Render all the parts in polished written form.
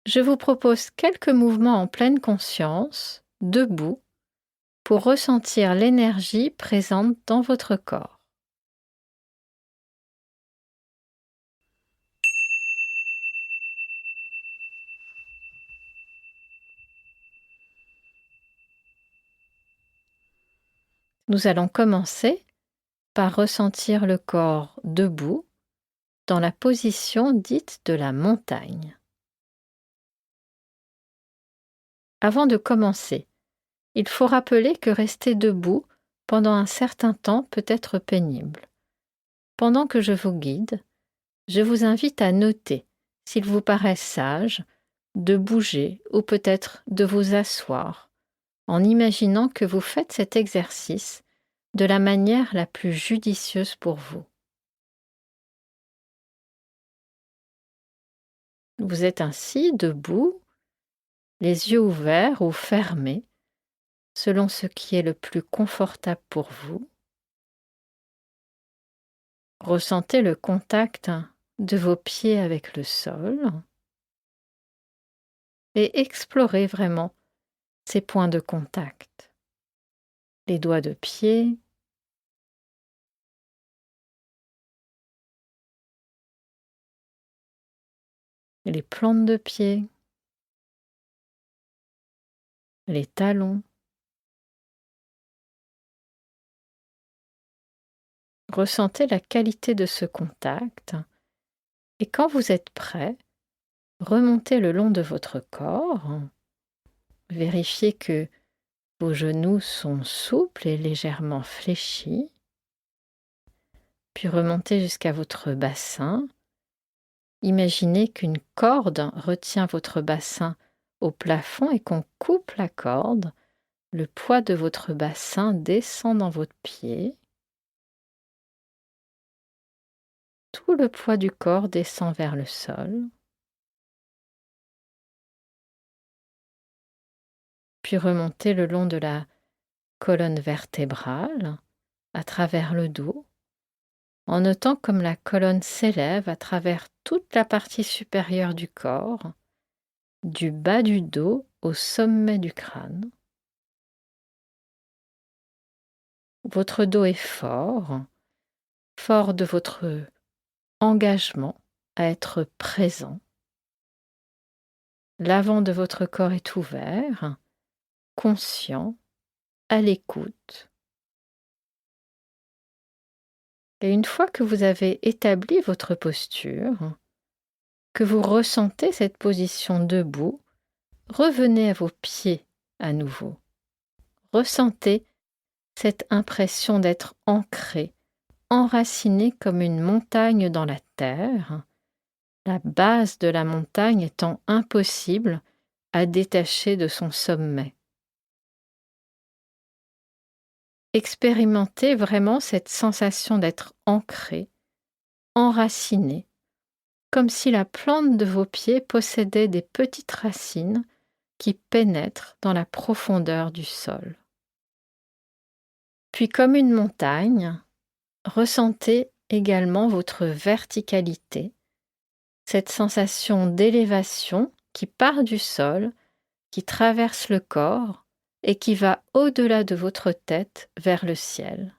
Je vous propose quelques mouvements en pleine conscience, debout, pour ressentir l'énergie présente dans votre corps. Nous allons commencer par ressentir le corps debout dans la position dite de la montagne. Avant de commencer, il faut rappeler que rester debout pendant un certain temps peut être pénible. Pendant que je vous guide, je vous invite à noter, s'il vous paraît sage, de bouger ou peut-être de vous asseoir, en imaginant que vous faites cet exercice de la manière la plus judicieuse pour vous. Vous êtes ainsi debout, les yeux ouverts ou fermés, selon ce qui est le plus confortable pour vous. Ressentez le contact de vos pieds avec le sol et explorez vraiment ces points de contact. Les doigts de pied, les plantes de pied, les talons. Ressentez la qualité de ce contact et quand vous êtes prêt, remontez le long de votre corps. Vérifiez que vos genoux sont souples et légèrement fléchis. Puis remontez jusqu'à votre bassin. Imaginez qu'une corde retient votre bassin au plafond et qu'on coupe la corde. Le poids de votre bassin descend dans votre pied. Tout le poids du corps descend vers le sol. Puis remontez le long de la colonne vertébrale, à travers le dos, en notant comme la colonne s'élève à travers toute la partie supérieure du corps, du bas du dos au sommet du crâne. Votre dos est fort, fort de votre engagement à être présent. L'avant de votre corps est ouvert, conscient, à l'écoute. Et une fois que vous avez établi votre posture, que vous ressentez cette position debout, revenez à vos pieds à nouveau. Ressentez cette impression d'être ancré, enraciné comme une montagne dans la terre, la base de la montagne étant impossible à détacher de son sommet. Expérimentez vraiment cette sensation d'être ancré, enraciné, comme si la plante de vos pieds possédait des petites racines qui pénètrent dans la profondeur du sol. Puis comme une montagne, ressentez également votre verticalité, cette sensation d'élévation qui part du sol, qui traverse le corps et qui va au-delà de votre tête vers le ciel.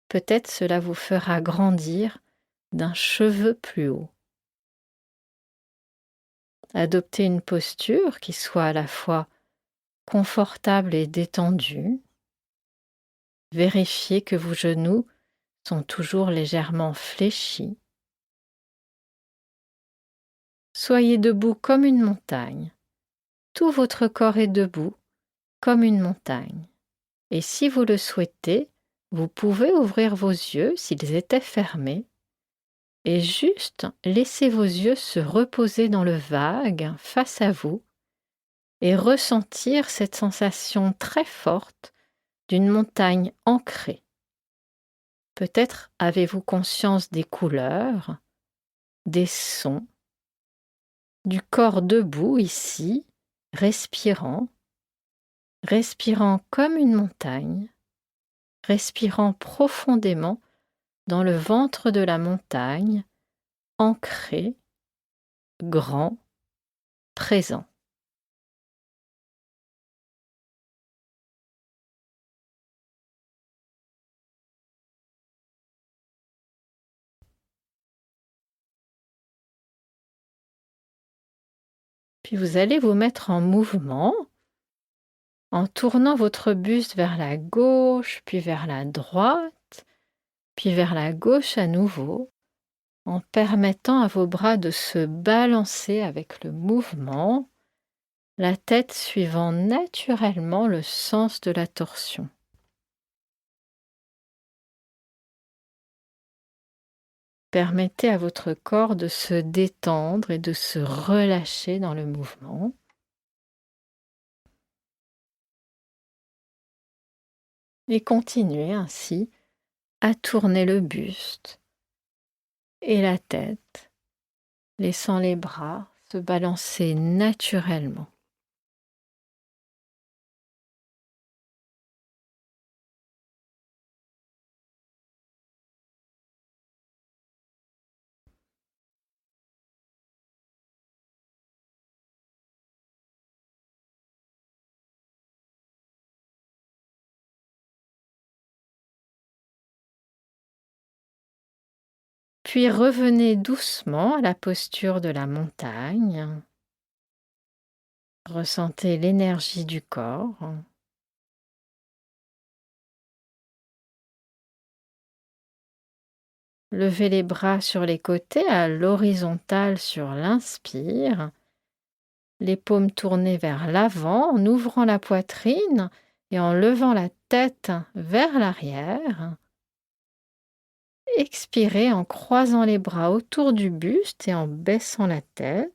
Peut-être cela vous fera grandir d'un cheveu plus haut. Adoptez une posture qui soit à la fois confortable et détendue. Vérifiez que vos genoux sont toujours légèrement fléchis. Soyez debout comme une montagne. Tout votre corps est debout comme une montagne. Et si vous le souhaitez, vous pouvez ouvrir vos yeux s'ils étaient fermés et juste laisser vos yeux se reposer dans le vague face à vous et ressentir cette sensation très forte d'une montagne ancrée. Peut-être avez-vous conscience des couleurs, des sons, du corps debout ici, respirant comme une montagne, respirant profondément dans le ventre de la montagne, ancré, grand, présent. Puis vous allez vous mettre en mouvement en tournant votre buste vers la gauche, puis vers la droite, puis vers la gauche à nouveau, en permettant à vos bras de se balancer avec le mouvement, la tête suivant naturellement le sens de la torsion. Permettez à votre corps de se détendre et de se relâcher dans le mouvement. Et continuez ainsi à tourner le buste et la tête, laissant les bras se balancer naturellement. Puis revenez doucement à la posture de la montagne. Ressentez l'énergie du corps. Levez les bras sur les côtés à l'horizontale sur l'inspire. Les paumes tournées vers l'avant en ouvrant la poitrine et en levant la tête vers l'arrière. Expirez en croisant les bras autour du buste et en baissant la tête.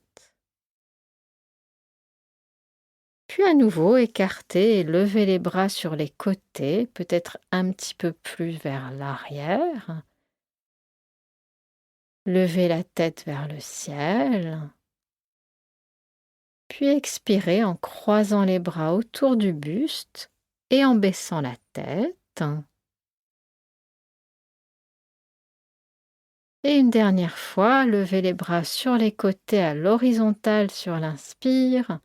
Puis à nouveau, écartez et levez les bras sur les côtés, peut-être un petit peu plus vers l'arrière. Levez la tête vers le ciel. Puis expirez en croisant les bras autour du buste et en baissant la tête. Et une dernière fois, levez les bras sur les côtés à l'horizontale sur l'inspire.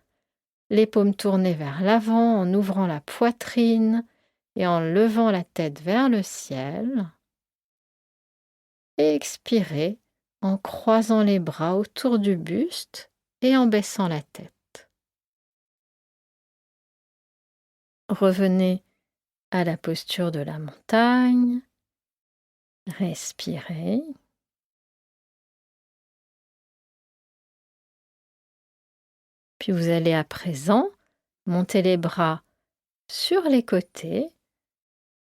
Les paumes tournées vers l'avant en ouvrant la poitrine et en levant la tête vers le ciel. Et expirez en croisant les bras autour du buste et en baissant la tête. Revenez à la posture de la montagne. Respirez. Puis vous allez à présent monter les bras sur les côtés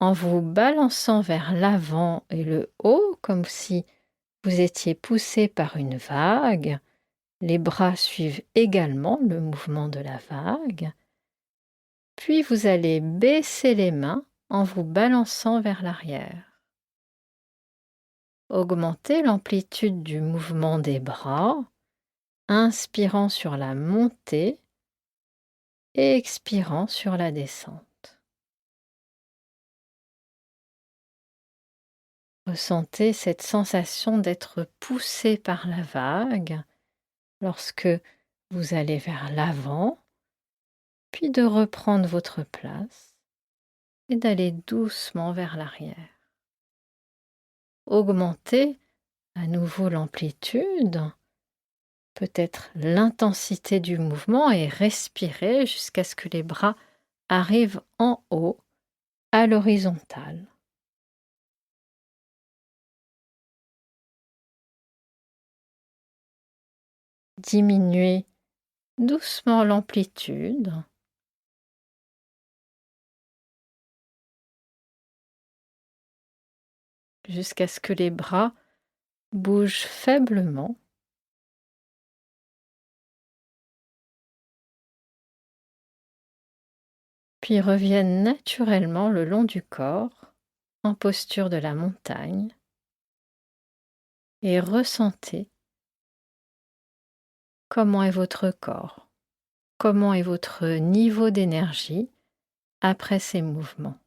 en vous balançant vers l'avant et le haut comme si vous étiez poussé par une vague. Les bras suivent également le mouvement de la vague. Puis vous allez baisser les mains en vous balançant vers l'arrière. Augmentez l'amplitude du mouvement des bras, inspirant sur la montée et expirant sur la descente. Ressentez cette sensation d'être poussé par la vague lorsque vous allez vers l'avant, puis de reprendre votre place et d'aller doucement vers l'arrière. Augmentez à nouveau l'amplitude, peut-être l'intensité du mouvement et respirez jusqu'à ce que les bras arrivent en haut, à l'horizontale. Diminuez doucement l'amplitude. Jusqu'à ce que les bras bougent faiblement. Puis reviennent naturellement le long du corps, en posture de la montagne, et ressentez comment est votre corps, comment est votre niveau d'énergie après ces mouvements.